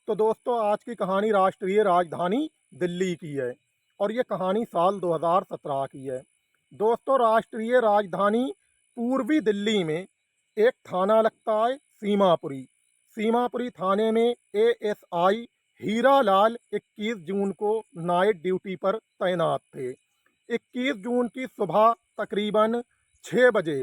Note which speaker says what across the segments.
Speaker 1: तो दोस्तों आज की कहानी राष्ट्रीय राजधानी दिल्ली की है और ये कहानी साल 2017 की है। दोस्तों राष्ट्रीय राजधानी पूर्वी दिल्ली में एक थाना लगता है सीमापुरी। सीमापुरी थाने में एएसआई हीरा लाल 21 जून को नाइट ड्यूटी पर तैनात थे। 21 जून की सुबह तकरीबन 6 बजे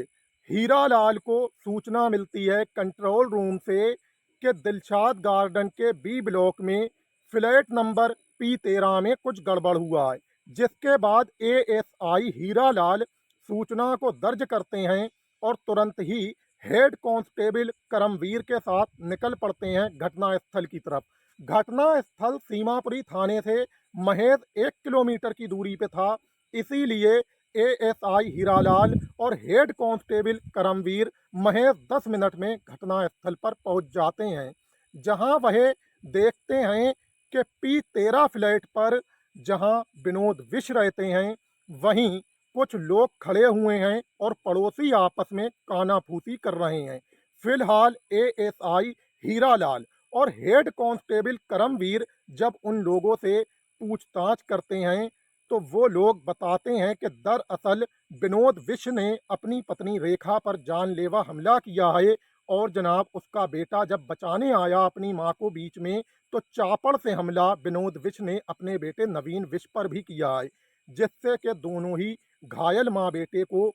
Speaker 1: हीरा लाल को सूचना मिलती है कंट्रोल रूम से कि दिलशाद गार्डन के बी ब्लॉक में फ्लैट नंबर P13 में कुछ गड़बड़ हुआ है। जिसके बाद एएसआई हीरा लाल सूचना को दर्ज करते हैं और तुरंत ही हेड कांस्टेबल करमवीर के साथ निकल पड़ते हैं घटनास्थल की तरफ। घटनास्थल सीमापुरी थाने से महज 1 किलोमीटर की दूरी पे था, इसीलिए एएसआई हीरालाल और हेड कांस्टेबल करमवीर महज 10 मिनट में घटनास्थल पर पहुंच जाते हैं, जहां वह देखते हैं कि P13 फ्लैट पर जहां विनोद विश रहते हैं वहीं कुछ लोग खड़े हुए हैं और पड़ोसी आपस में कानाफूसी कर रहे हैं। फिलहाल एएसआई हीरालाल और हेड कांस्टेबल करमवीर जब उन लोगों से पूछताछ करते हैं तो वो लोग बताते हैं कि दरअसल विनोद विश ने अपनी पत्नी रेखा पर जानलेवा हमला किया है और जनाब उसका बेटा जब बचाने आया अपनी मां को बीच में तो चापड़ से हमला विनोद विश ने अपने बेटे नवीन विश पर भी किया है, जिससे कि दोनों ही घायल मां बेटे को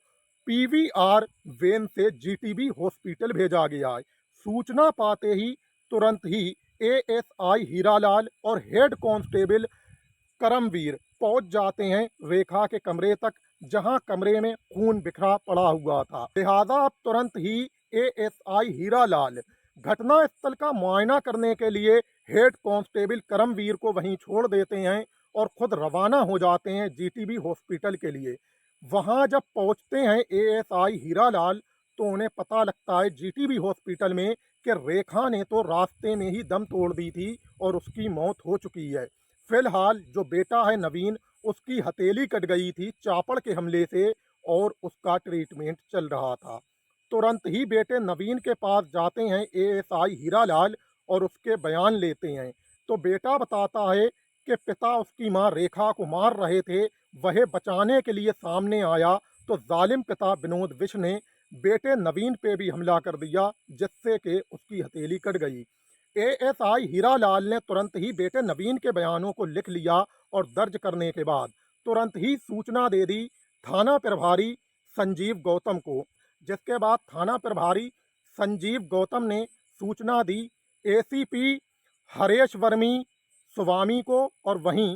Speaker 1: पीवीआर वेन से जीटीबी हॉस्पिटल भेजा गया है। सूचना पाते ही तुरंत ही एएसआई हीरालाल और हेड कांस्टेबल करमवीर पहुंच जाते हैं रेखा के कमरे तक, जहां कमरे में खून बिखरा पड़ा हुआ था। लिहाजा अब तुरंत ही एएसआई हीरालाल घटनास्थल का मुआयना करने के लिए हेड कांस्टेबल करमवीर को वहीं छोड़ देते हैं और खुद रवाना हो जाते हैं जीटीबी हॉस्पिटल के लिए। वहां जब पहुंचते हैं एएसआई हीरालाल तो उन्हें पता लगता है जीटीबी हॉस्पिटल में कि रेखा ने तो रास्ते में ही दम तोड़ दी थी और उसकी मौत हो चुकी है। फिलहाल जो बेटा है नवीन, उसकी हथेली कट गई थी चापड़ के हमले से और उसका ट्रीटमेंट चल रहा था। तुरंत ही बेटे नवीन के पास जाते हैं एएसआई हीरालाल और उसके बयान लेते हैं। तो बेटा बताता है कि पिता उसकी मां रेखा को मार रहे थे, वह बचाने के लिए सामने आया तो जालिम पिता विनोद विश ने बेटे नवीन पे भी हमला कर दिया, जिससे कि उसकी हथेली कट गई। एएसआई हीरालाल ने तुरंत ही बेटे नवीन के बयानों को लिख लिया और दर्ज करने के बाद तुरंत ही सूचना दे दी थाना प्रभारी संजीव गौतम को, जिसके बाद थाना प्रभारी संजीव गौतम ने सूचना दी एसीपी हरेश वर्मी स्वामी को और वहीं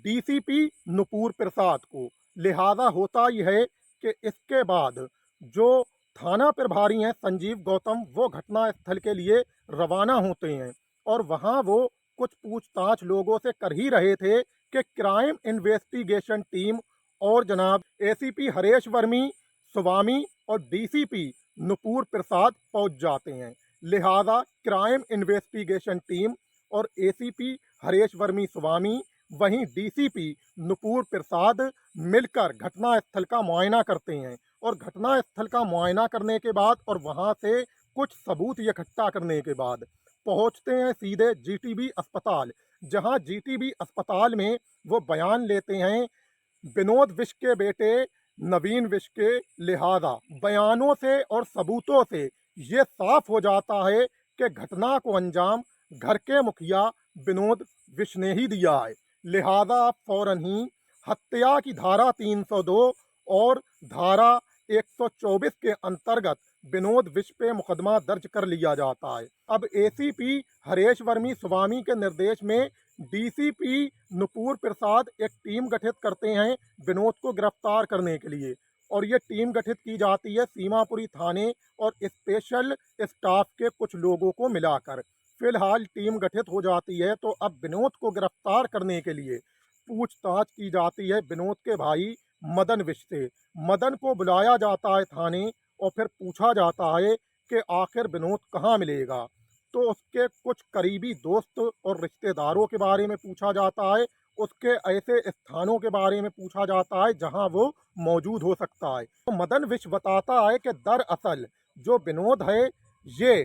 Speaker 1: डीसीपी नुपुर प्रसाद को। लिहाजा होता यह है कि इसके बाद जो थाना प्रभारी हैं संजीव गौतम, वो घटनास्थल के लिए रवाना होते हैं और वहां वो कुछ पूछताछ लोगों से कर ही रहे थे कि क्राइम इन्वेस्टिगेशन टीम और जनाब एसीपी हरेश वर्मी स्वामी और डीसीपी नुपुर प्रसाद पहुंच जाते हैं। लिहाजा क्राइम इन्वेस्टिगेशन टीम और एसीपी हरेश वर्मी स्वामी वहीं डीसीपी नुपुर प्रसाद मिलकर घटनास्थल का मुआयना करते हैं और घटनास्थल का मुआयना करने के बाद और वहां से कुछ सबूत इकट्ठा करने के बाद पहुंचते हैं सीधे जीटीबी अस्पताल, जहां जीटीबी अस्पताल में वो बयान लेते हैं विनोद विश के बेटे नवीन विश के। लिहाजा बयानों से और सबूतों से ये साफ हो जाता है कि घटना को अंजाम घर के मुखिया विनोद विश ने ही दिया है। लिहाजा फौरन ही हत्या की धारा 302 और धारा 124 के अंतर्गत विनोद विश पे मुकदमा दर्ज कर लिया जाता है। अब एसीपी हरेश वर्मी स्वामी के निर्देश में डीसीपी नुपुर प्रसाद एक टीम गठित करते हैं विनोद को गिरफ्तार करने के लिए और ये टीम गठित की जाती है सीमापुरी थाने और स्पेशल स्टाफ के कुछ लोगों को मिलाकर। फिलहाल टीम गठित हो जाती है तो अब विनोद को गिरफ्तार करने के लिए पूछताछ की जाती है विनोद के भाई मदन विश से। मदन को बुलाया जाता है थाने और फिर पूछा जाता है कि आखिर विनोद कहाँ मिलेगा। तो उसके कुछ करीबी दोस्त और रिश्तेदारों के बारे में पूछा जाता है, उसके ऐसे स्थानों के बारे में पूछा जाता है जहां वो मौजूद हो सकता है। तो मदन विश बताता है कि दरअसल जो विनोद है ये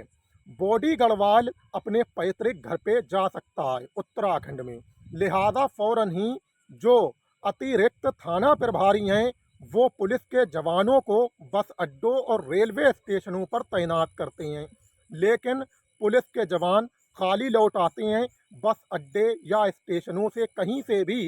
Speaker 1: बॉडी गढ़वाल अपने पैतृक घर पे जा सकता है उत्तराखंड में। लिहाजा फौरन ही जो अतिरिक्त थाना प्रभारी हैं वो पुलिस के जवानों को बस अड्डों और रेलवे स्टेशनों पर तैनात करते हैं, लेकिन पुलिस के जवान खाली लौट आते हैं। बस अड्डे या स्टेशनों से कहीं से भी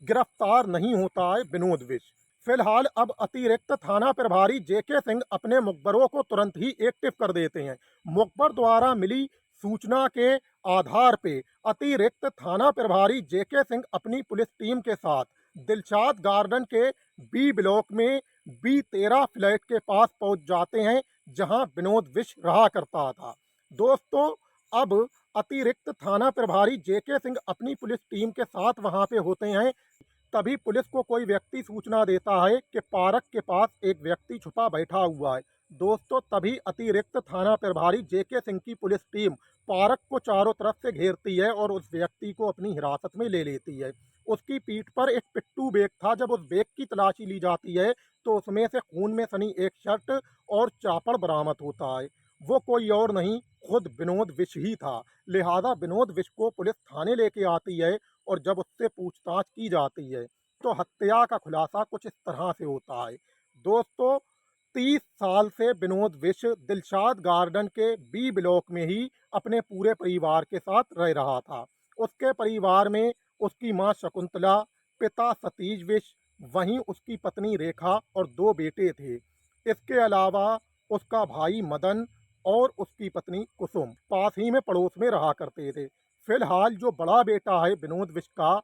Speaker 1: गिरफ्तार नहीं होता है विनोद विश। फिलहाल अब अतिरिक्त थाना प्रभारी जेके सिंह अपने मुखबरों को तुरंत ही एक्टिव कर देते हैं। मुखबर द्वारा मिली सूचना के आधार पे अतिरिक्त थाना प्रभारी जेके सिंह अपनी पुलिस टीम के साथ दिलशाद गार्डन के बी ब्लॉक में B13 फ्लैट के पास पहुंच जाते हैं, जहां विनोद विश रहा करता था। दोस्तों, अब अतिरिक्त थाना प्रभारी जेके सिंह अपनी पुलिस टीम के साथ वहां पे होते हैं। तभी पुलिस को कोई व्यक्ति सूचना देता है कि पार्क के पास एक व्यक्ति छुपा बैठा हुआ है। दोस्तों, तभी अतिरिक्त थाना प्रभारी जेके सिंह की पुलिस टीम पार्क को चारों तरफ से घेरती है और उस व्यक्ति को अपनी हिरासत में ले लेती है। उसकी पीठ पर एक पिट्ठू बैग था। जब उस बैग की तलाशी ली जाती है तो उसमें से खून में सनी एक शर्ट और चापड़ बरामद होता है। वो कोई और नहीं, खुद विनोद विश ही था। लिहाजा विनोद विश को पुलिस थाने लेके आती है और जब उससे पूछताछ की जाती है तो हत्या का खुलासा कुछ इस तरह से होता है। दोस्तों, 30 साल से विनोद विश दिलशाद गार्डन के बी ब्लॉक में ही अपने पूरे परिवार के साथ रह रहा था। उसके परिवार में उसकी मां शकुंतला, पिता सतीश विश, वहीं उसकी पत्नी रेखा और 2 बेटे थे। इसके अलावा उसका भाई मदन और उसकी पत्नी कुसुम पास ही में पड़ोस में रहा करते थे। फिलहाल जो बड़ा बेटा है विनोद विश का,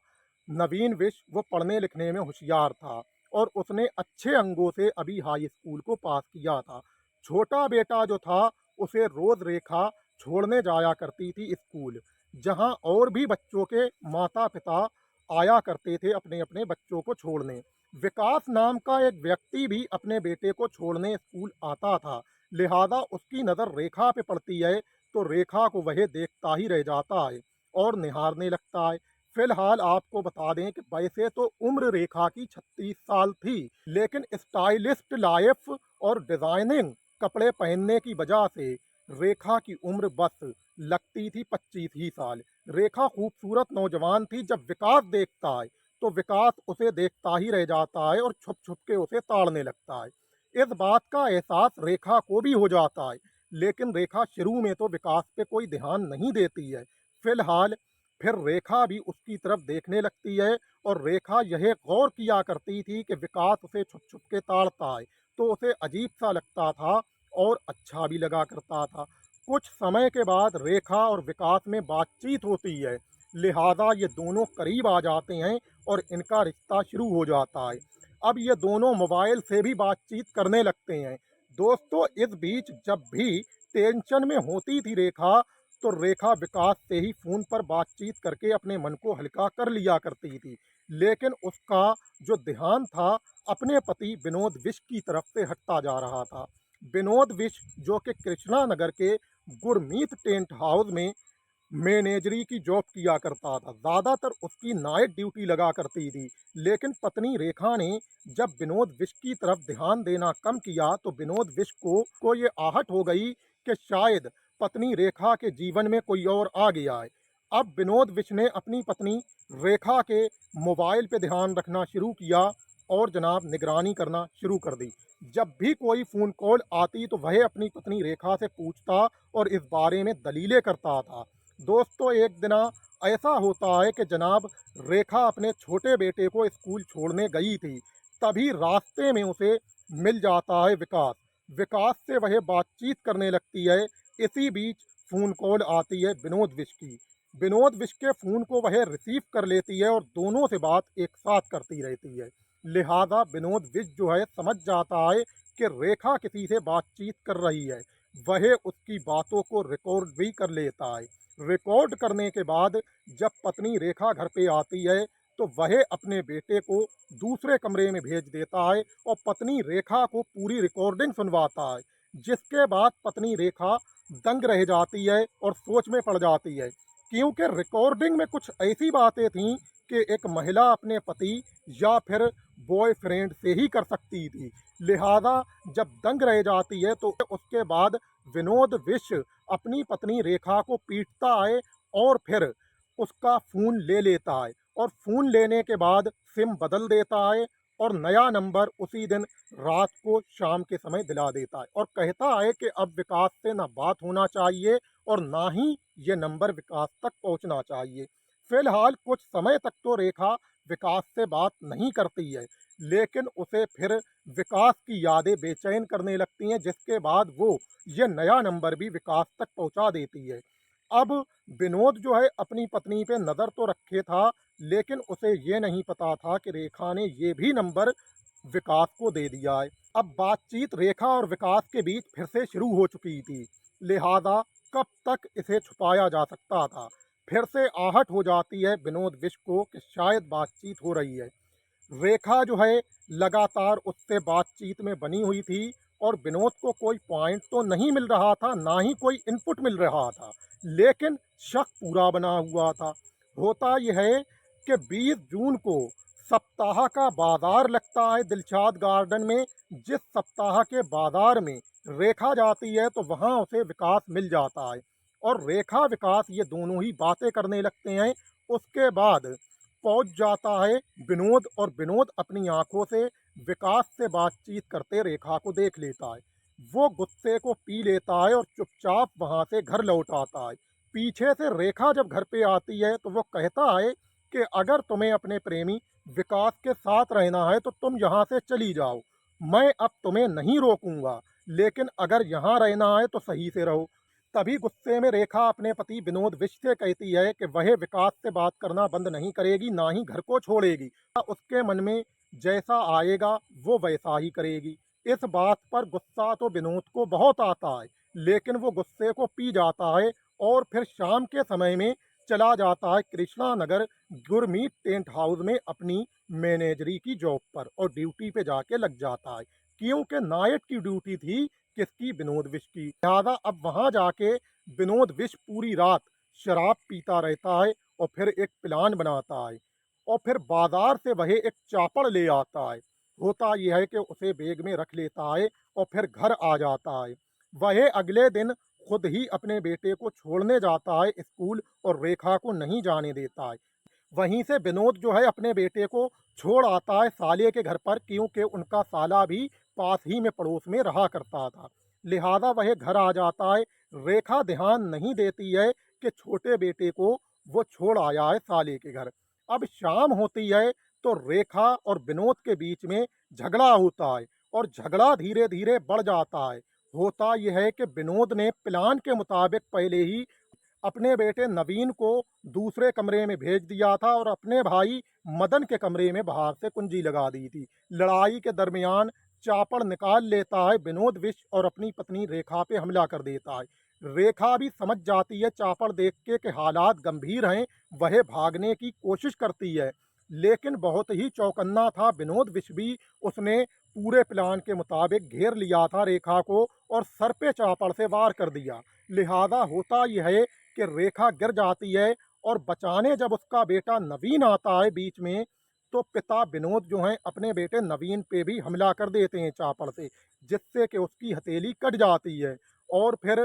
Speaker 1: नवीन विश, वो पढ़ने लिखने में होशियार था और उसने अच्छे अंकों से अभी हाई स्कूल को पास किया था। छोटा बेटा जो था उसे रोज रेखा छोड़ने जाया करती थी स्कूल, जहां और भी बच्चों के माता पिता आया करते थे अपने अपने बच्चों को छोड़ने। विकास नाम का एक व्यक्ति भी अपने बेटे को छोड़ने स्कूल आता था। लिहाजा उसकी नज़र रेखा पे पड़ती है तो रेखा को वह देखता ही रह जाता है और निहारने लगता है। फिलहाल आपको बता दें कि वैसे तो उम्र रेखा की 36 साल थी, लेकिन स्टाइलिस्ट लाइफ और डिजाइनिंग कपड़े पहनने की वजह से रेखा की उम्र बस लगती थी 25 ही साल। रेखा खूबसूरत नौजवान थी। जब विकास देखता है तो विकास उसे देखता ही रह जाता है और छुप छुप के उसे ताड़ने लगता है। इस बात का एहसास रेखा को भी हो जाता है, लेकिन रेखा शुरू में तो विकास पे कोई ध्यान नहीं देती है। फिलहाल फिर रेखा भी उसकी तरफ देखने लगती है और रेखा यह गौर किया करती थी कि विकास उसे छुप छुप के ताड़ता है, तो उसे अजीब सा लगता था और अच्छा भी लगा करता था। कुछ समय के बाद रेखा और विकास में बातचीत होती है। लिहाजा ये दोनों करीब आ जाते हैं और इनका रिश्ता शुरू हो जाता है। अब ये दोनों मोबाइल से भी बातचीत करने लगते हैं। दोस्तों, इस बीच जब भी टेंशन में होती थी रेखा, तो रेखा विकास से ही फ़ोन पर बातचीत करके अपने मन को हल्का कर लिया करती थी। लेकिन उसका जो ध्यान था अपने पति विनोद विश की तरफ से हटता जा रहा था। विनोद विश जो कि कृष्णा नगर के गुरमीत टेंट हाउस में मैनेजरी की जॉब किया करता था, ज़्यादातर उसकी नाइट ड्यूटी लगा करती थी। लेकिन पत्नी रेखा ने जब विनोद विश की तरफ ध्यान देना कम किया तो विनोद विश को ये आहट हो गई कि शायद पत्नी रेखा के जीवन में कोई और आ गया है। अब विनोद विश ने अपनी पत्नी रेखा के मोबाइल पे ध्यान रखना शुरू किया और जनाब निगरानी करना शुरू कर दी। जब भी कोई फ़ोन कॉल आती तो वह अपनी पत्नी रेखा से पूछता और इस बारे में दलीलें करता था। दोस्तों, एक दिन ऐसा होता है कि जनाब रेखा अपने छोटे बेटे को स्कूल छोड़ने गई थी। तभी रास्ते में उसे मिल जाता है विकास। विकास से वह बातचीत करने लगती है। इसी बीच फ़ोन कॉल आती है विनोद विश की। विनोद विश के फ़ोन को वह रिसीव कर लेती है और दोनों से बात एक साथ करती रहती है। लिहाजा विनोद विश जो है समझ जाता है कि रेखा किसी से बातचीत कर रही है। वह उसकी बातों को रिकॉर्ड भी कर लेता है। रिकॉर्ड करने के बाद जब पत्नी रेखा घर पे आती है तो वह अपने बेटे को दूसरे कमरे में भेज देता है और पत्नी रेखा को पूरी रिकॉर्डिंग सुनवाता है। जिसके बाद पत्नी रेखा दंग रह जाती है और सोच में पड़ जाती है, क्योंकि रिकॉर्डिंग में कुछ ऐसी बातें थीं कि एक महिला अपने पति या फिर बॉयफ्रेंड से ही कर सकती थी। लिहाजा जब दंग रह जाती है तो उसके बाद विनोद विश्व अपनी पत्नी रेखा को पीटता है और फिर उसका फ़ोन ले लेता है और फ़ोन लेने के बाद सिम बदल देता है और नया नंबर उसी दिन रात को शाम के समय दिला देता है और कहता है कि अब विकास से ना बात होना चाहिए और ना ही ये नंबर विकास तक पहुंचना चाहिए। फिलहाल कुछ समय तक तो रेखा विकास से बात नहीं करती है, लेकिन उसे फिर विकास की यादें बेचैन करने लगती हैं, जिसके बाद वो ये नया नंबर भी विकास तक पहुंचा देती है। अब विनोद जो है अपनी पत्नी पे नज़र तो रखे था, लेकिन उसे ये नहीं पता था कि रेखा ने ये भी नंबर विकास को दे दिया है। अब बातचीत रेखा और विकास के बीच फिर से शुरू हो चुकी थी, लिहाजा कब तक इसे छुपाया जा सकता था। फिर से आहट हो जाती है विनोद विश्व को कि शायद बातचीत हो रही है। रेखा जो है लगातार उससे बातचीत में बनी हुई थी और विनोद को कोई पॉइंट तो नहीं मिल रहा था, ना ही कोई इनपुट मिल रहा था, लेकिन शक पूरा बना हुआ था। होता यह है कि 20 जून को सप्ताह का बाजार लगता है दिलशाद गार्डन में। जिस सप्ताह के बाजार में रेखा जाती है तो वहाँ उसे विकास मिल जाता है और रेखा विकास ये दोनों ही बातें करने लगते हैं। उसके बाद पहुंच जाता है विनोद और विनोद अपनी आंखों से विकास से बातचीत करते रेखा को देख लेता है। वो गुस्से को पी लेता है और चुपचाप वहां से घर लौट आता है। पीछे से रेखा जब घर पे आती है तो वो कहता है कि अगर तुम्हें अपने प्रेमी विकास के साथ रहना है तो तुम यहाँ से चली जाओ, मैं अब तुम्हें नहीं रोकूंगा, लेकिन अगर यहाँ रहना है तो सही से रहो। तभी गुस्से में रेखा अपने पति विनोद विश्व से कहती है कि वह विकास से बात करना बंद नहीं करेगी, ना ही घर को छोड़ेगी। उसके मन में जैसा आएगा वो वैसा ही करेगी। इस बात पर गुस्सा तो विनोद को बहुत आता है, लेकिन वो गुस्से को पी जाता है और फिर शाम के समय में चला जाता है कृष्णा नगर गुरमीत टेंट हाउस में अपनी मैनेजरी की जॉब पर और ड्यूटी पे जाके लग जाता है, क्योंकि नाइट की ड्यूटी थी किसकी, विनोद विश्व की। लिहाजा अब वहां जाके विनोद विश्व पूरी रात शराब पीता रहता है और फिर एक प्लान बनाता है और फिर बाजार से वह एक चापड़ ले आता है। होता यह है कि उसे बैग में रख लेता है और फिर घर आ जाता है। वह अगले दिन खुद ही अपने बेटे को छोड़ने जाता है स्कूल और रेखा को नहीं जाने देता है। वहीं से विनोद जो है अपने बेटे को छोड़ आता है साले के घर पर, क्योंकि उनका साला भी पास ही में पड़ोस में रहा करता था। लिहाजा वह घर आ जाता है। रेखा ध्यान नहीं देती है कि छोटे बेटे को वो छोड़ आया है साले के घर। अब शाम होती है तो रेखा और विनोद के बीच में झगड़ा होता है और झगड़ा धीरे धीरे बढ़ जाता है। होता यह है कि विनोद ने प्लान के मुताबिक पहले ही अपने बेटे नवीन को दूसरे कमरे में भेज दिया था और अपने भाई मदन के कमरे में बाहर से कुंजी लगा दी थी। लड़ाई के दरमियान चापड़ निकाल लेता है विनोद विश्व और अपनी पत्नी रेखा पे हमला कर देता है। रेखा भी समझ जाती है चापड़ देख के कि हालात गंभीर हैं, वह भागने की कोशिश करती है, लेकिन बहुत ही चौकन्ना था विनोद विश्व भी। उसने पूरे प्लान के मुताबिक घेर लिया था रेखा को और सर पे चापड़ से वार कर दिया। लिहाजा होता यह है कि रेखा गिर जाती है और बचाने जब उसका बेटा नवीन आता है बीच में, तो पिता विनोद जो हैं अपने बेटे नवीन पे भी हमला कर देते हैं चापड़ से, जिससे कि उसकी हथेली कट जाती है और फिर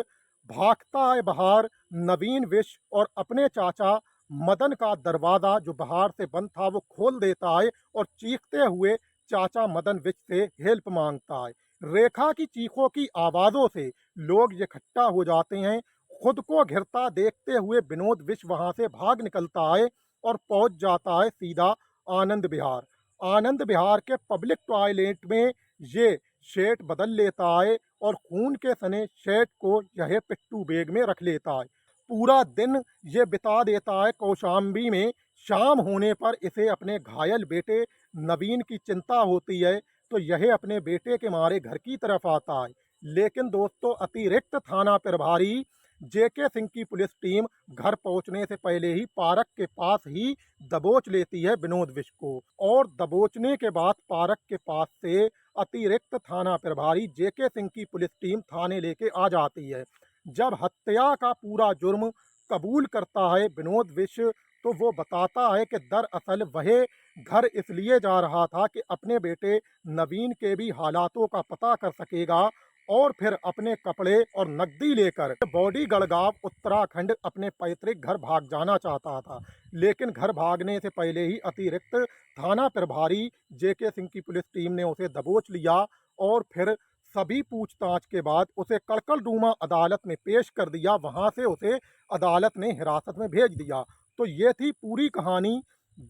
Speaker 1: भागता है बाहर नवीन विश्व और अपने चाचा मदन का दरवाज़ा जो बाहर से बंद था वो खोल देता है और चीखते हुए चाचा मदन विश्व से हेल्प मांगता है। रेखा की चीखों की आवाज़ों से लोग इकट्ठा हो जाते हैं। खुद को घिरता देखते हुए विनोद विश्व वहां से भाग निकलता है और पहुंच जाता है सीधा आनंद विहार। आनंद विहार के पब्लिक टॉयलेट में ये शर्ट बदल लेता है और खून के सने शर्ट को यह पिट्टू बैग में रख लेता है। पूरा दिन ये बिता देता है कौशाम्बी में। शाम होने पर इसे अपने घायल बेटे नवीन की चिंता होती है, तो यह अपने बेटे के मारे घर की तरफ आता है। लेकिन दोस्तों, अतिरिक्त थाना प्रभारी जेके सिंह की पुलिस टीम घर पहुंचने से पहले ही पार्क के पास ही दबोच लेती है विनोद विश्व को और दबोचने के बाद पार्क के पास से अतिरिक्त थाना प्रभारी जेके सिंह की पुलिस टीम थाने लेके आ जाती है। जब हत्या का पूरा जुर्म कबूल करता है विनोद विश्व, तो वो बताता है कि दरअसल वह घर इसलिए जा रहा था कि अपने बेटे नवीन के भी हालातों का पता कर सकेगा और फिर अपने कपड़े और नकदी लेकर बॉडी गड़गांव उत्तराखंड अपने पैतृक घर भाग जाना चाहता था। लेकिन घर भागने से पहले ही अतिरिक्त थाना प्रभारी जेके सिंह की पुलिस टीम ने उसे दबोच लिया और फिर सभी पूछताछ के बाद उसे कड़कड़डूमा अदालत में पेश कर दिया। वहां से उसे अदालत ने हिरासत में भेज दिया। तो ये थी पूरी कहानी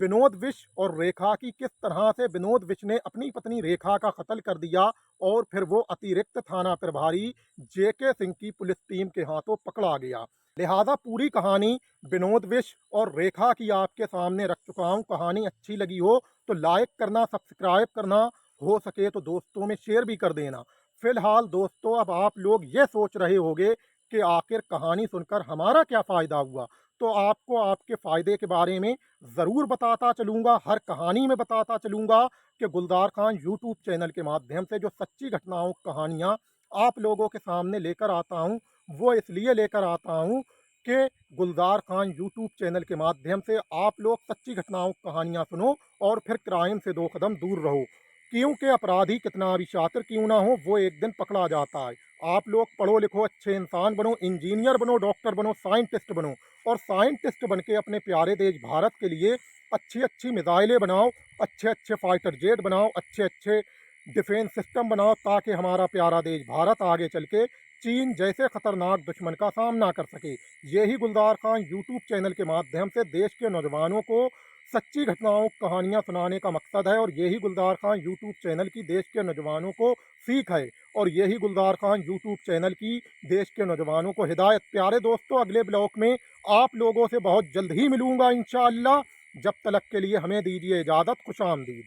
Speaker 1: विनोद विश और रेखा की, किस तरह से विनोद विश ने अपनी पत्नी रेखा का कत्ल कर दिया और फिर वो अतिरिक्त थाना प्रभारी जेके सिंह की पुलिस टीम के हाथों पकड़ा गया। लिहाजा पूरी कहानी विनोद विश और रेखा की आपके सामने रख चुका हूँ। कहानी अच्छी लगी हो तो लाइक करना, सब्सक्राइब करना, हो सके तो दोस्तों में शेयर भी कर देना। फिलहाल दोस्तों, अब आप लोग ये सोच रहे होंगे कि आखिर कहानी सुनकर हमारा क्या फ़ायदा हुआ। तो आपको आपके फ़ायदे के बारे में ज़रूर बताता चलूँगा, हर कहानी में बताता चलूँगा कि गुलजार खान यूट्यूब चैनल के माध्यम से जो सच्ची घटनाओं कहानियाँ आप लोगों के सामने लेकर आता हूँ, वो इसलिए लेकर आता हूँ कि गुलजार खान यूट्यूब चैनल के माध्यम से आप लोग सच्ची घटनाओं कहानियाँ सुनो और फिर क्राइम से 2 कदम दूर रहो। क्योंकि अपराधी कितना भी शातिर क्यों ना हो, वो एक दिन पकड़ा जाता है। आप लोग पढ़ो लिखो, अच्छे इंसान बनो, इंजीनियर बनो, डॉक्टर बनो, साइंटिस्ट बनो और साइंटिस्ट बन के अपने प्यारे देश भारत के लिए अच्छी अच्छी मिसाइलें बनाओ, अच्छे अच्छे फाइटर जेट बनाओ, अच्छे अच्छे डिफेंस सिस्टम बनाओ, ताकि हमारा प्यारा देश भारत आगे चल के चीन जैसे खतरनाक दुश्मन का सामना कर सके। यही गुलजार खान यूट्यूब चैनल के माध्यम से देश के नौजवानों को सच्ची घटनाओं कहानियां सुनाने का मकसद है और यही गुलजार खान यूट्यूब चैनल की देश के नौजवानों को सीख है और यही गुलजार खान यूट्यूब चैनल की देश के नौजवानों को हिदायत। प्यारे दोस्तों, अगले ब्लॉग में आप लोगों से बहुत जल्द ही मिलूंगा इंशाअल्लाह। जब तक के लिए हमें दीजिए इजाज़त। खुश आमदीद।